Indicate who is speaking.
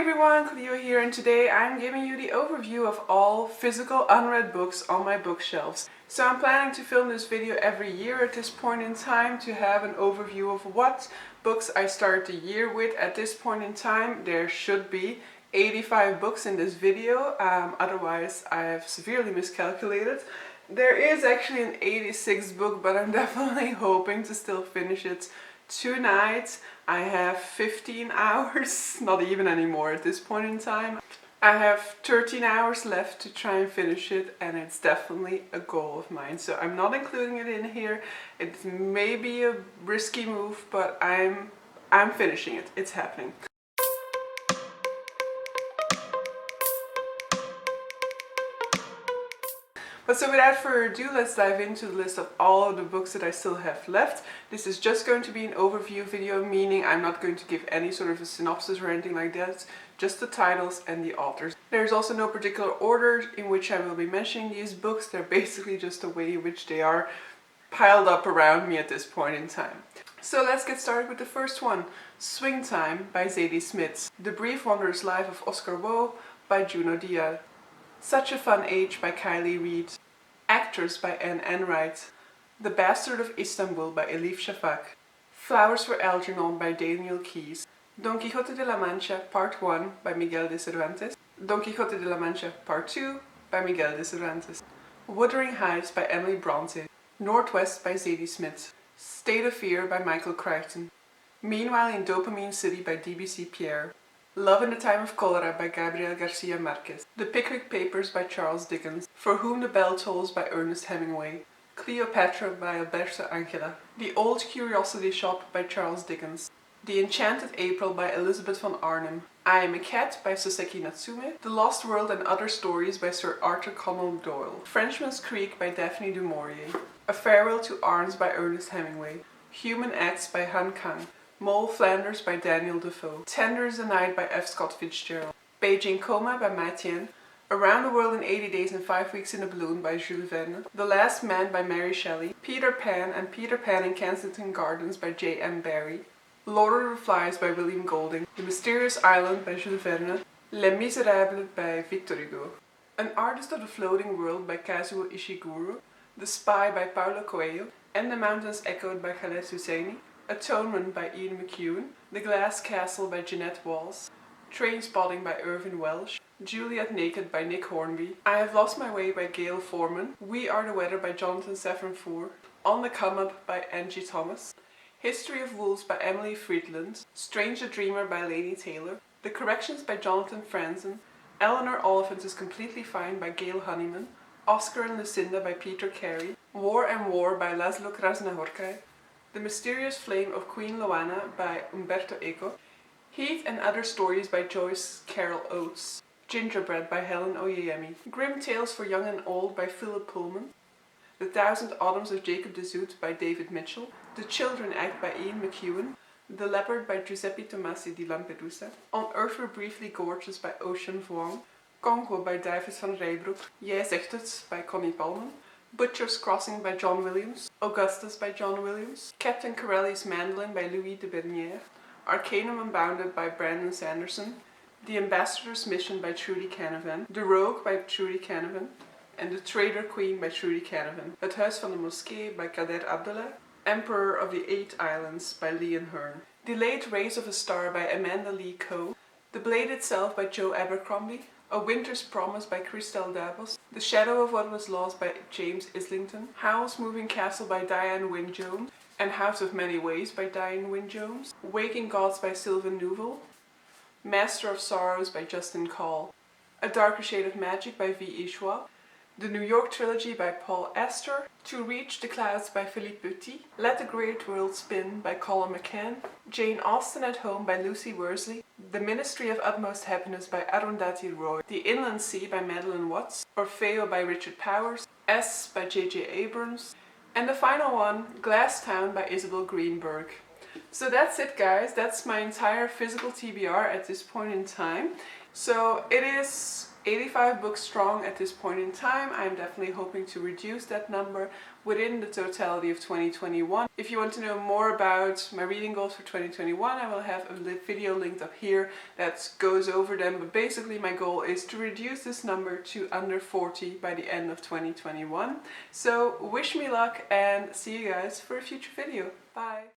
Speaker 1: everyone, Clio here, and today I'm giving you the overview of all physical unread books on my bookshelves. So I'm planning to film this video every year at this point in time to have an overview of what books I start the year with. At this point in time there should be 85 books in this video, otherwise I have severely miscalculated. There is actually an 86th book, but I'm definitely hoping to still finish it tonight. I have 15 hours, not even anymore at this point in time. I have 13 hours left to try and finish it, and it's definitely a goal of mine. So I'm not including it in here. It may be a risky move, but I'm finishing it. It's happening. But so without further ado, let's dive into the list of all of the books that I still have left. This is just going to be an overview video, meaning I'm not going to give any sort of a synopsis or anything like that, just the titles and the authors. There's also no particular order in which I will be mentioning these books. They're basically just the way in which they are piled up around me at this point in time. So let's get started with the first one, Swing Time by Zadie Smith, The Brief Wanderer's Life of Oscar Wilde by Junot Dial, Such a Fun Age by Kylie Reid, Actors by Unread, The Bastard of Istanbul by Elif Shafak, Flowers for Algernon by Daniel Keyes, Don Quixote de la Mancha Part 1 by Miguel de Cervantes, Don Quixote de la Mancha Part 2 by Miguel de Cervantes, Wuthering Heights by Emily Bronte, Northwest by Zadie Smith, State of Fear by Michael Crichton, Meanwhile in Dopamine City by DBC Pierre, Love in the Time of Cholera by Gabriel Garcia Marquez, The Pickwick Papers by Charles Dickens, For Whom the Bell Tolls by Ernest Hemingway, Cleopatra by Alberto Angela, The Old Curiosity Shop by Charles Dickens, The Enchanted April by Elizabeth von Arnim, I Am a Cat by Soseki Natsume, The Lost World and Other Stories by Sir Arthur Conan Doyle, Frenchman's Creek by Daphne du Maurier, A Farewell to Arms by Ernest Hemingway, Human Acts by Han Kang, Mole Flanders by Daniel Defoe, Tender as the Night by F. Scott Fitzgerald, Beijing Coma by Mai Tian, Around the World in 80 Days and 5 Weeks in a Balloon by Jules Verne, The Last Man by Mary Shelley, Peter Pan and Peter Pan in Kensington Gardens by J. M. Barrie, Lord of the Flies by William Golding, The Mysterious Island by Jules Verne, Les Miserables by Victor Hugo, An Artist of the Floating World by Kazuo Ishiguro, The Spy by Paulo Coelho, and The Mountains Echoed by Khaled Hosseini, Atonement by Ian McEwan, The Glass Castle by Jeanette Walls, Trainspotting by Irvin Welsh, Juliet Naked by Nick Hornby, I Have Lost My Way by Gail Foreman, We Are the Weather by Jonathan Safran Foer, On the Come Up by Angie Thomas, History of Wolves by Emily Friedland, Strange the Dreamer by Laini Taylor, The Corrections by Jonathan Franzen, Eleanor Oliphant is Completely Fine by Gail Honeyman, Oscar and Lucinda by Peter Carey, War and War by Laszlo Krasznahorkai, The Mysterious Flame of Queen Loana by Umberto Eco, Heat and Other Stories by Joyce Carol Oates, Gingerbread by Helen Oyeyemi, Grim Tales for Young and Old by Philip Pullman, The Thousand Autumns of Jacob de Zoet by David Mitchell, The Children Act by Ian McEwan, The Leopard by Giuseppe Tomasi di Lampedusa, On Earth We're Briefly Gorgeous by Ocean Vuong, Congo by David van Rijbroek, Jij Zegt Het by Connie Palman, Butcher's Crossing by John Williams, Augustus by John Williams, Captain Corelli's Mandolin by Louis de Bernière, Arcanum Unbounded by Brandon Sanderson, The Ambassador's Mission by Trudy Canavan, The Rogue by Trudy Canavan, and The Trader Queen by Trudy Canavan, Het Huis van de Moskee by Kader Abdallah, Emperor of the Eight Islands by Leon Hearn, Delayed Rays of a Star by Amanda Lee Coe, The Blade Itself by Joe Abercrombie, A Winter's Promise by Christelle Davos, The Shadow of What Was Lost by James Islington, Howl's Moving Castle by Diane Wynne Jones, and House of Many Ways by Diane Wynne Jones, Waking Gods by Sylvan Nouvel, Master of Sorrows by Justin Call, A Darker Shade of Magic by V.E. Schwab, The New York Trilogy by Paul Astor, To Reach the Clouds by Philippe Petit, Let the Great World Spin by Colin McCann, Jane Austen at Home by Lucy Worsley, The Ministry of Utmost Happiness by Arundhati Roy, The Inland Sea by Madeline Watts, Orfeo by Richard Powers, S by J.J. Abrams, and the final one, Glass Town by Isabel Greenberg. So that's it, guys. That's my entire physical TBR at this point in time. So it is 85 books strong at this point in time. I'm definitely hoping to reduce that number within the totality of 2021. If you want to know more about my reading goals for 2021, I will have a video linked up here that goes over them. But basically my goal is to reduce this number to under 40 by the end of 2021. So wish me luck and see you guys for a future video. Bye!